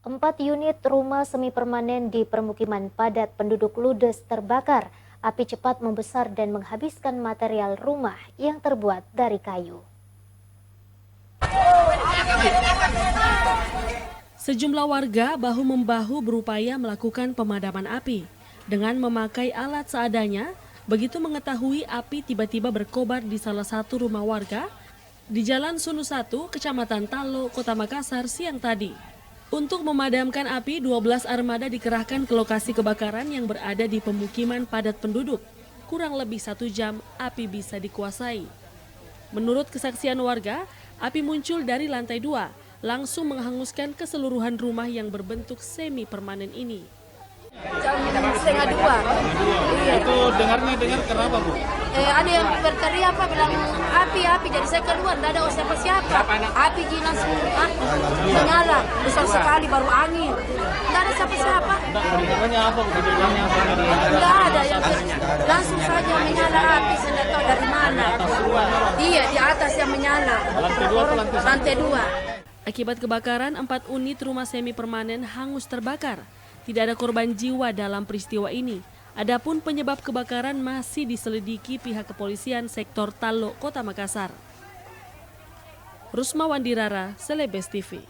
4 unit rumah semi permanen di permukiman padat penduduk Ludes terbakar. Api cepat membesar dan menghabiskan material rumah yang terbuat dari kayu. Sejumlah warga bahu-membahu berupaya melakukan pemadaman api. Dengan memakai alat seadanya, begitu mengetahui api tiba-tiba berkobar di salah satu rumah warga di Jalan Sunu 1, Kecamatan Talo, Kota Makassar siang tadi. Untuk memadamkan api, 12 armada dikerahkan ke lokasi kebakaran yang berada di pemukiman padat penduduk. Kurang lebih 1 jam, api bisa dikuasai. Menurut kesaksian warga, api muncul dari lantai 2, langsung menghanguskan keseluruhan rumah yang berbentuk semi permanen ini. Jam 1:30. Iya. Itu dengar kenapa, Bu? Ada yang berteriak bilang api, jadi saya keluar, tidak ada siapa-siapa. Api langsung menyala, besar sekali, baru angin. Tidak ada siapa-siapa. Kedengarannya apa, Bu? Kedengarannya apa? Tidak ada, yang langsung saja menyala api, saya tidak tahu dari mana. Iya, di atas yang menyala. Lantai 2 atau lantai 1? Lantai 2. Akibat kebakaran, 4 unit rumah semi permanen hangus terbakar. Tidak ada korban jiwa dalam peristiwa ini. Adapun penyebab kebakaran masih diselidiki pihak kepolisian sektor Talo, Kota Makassar. Rusma Wandirara, Selebes TV.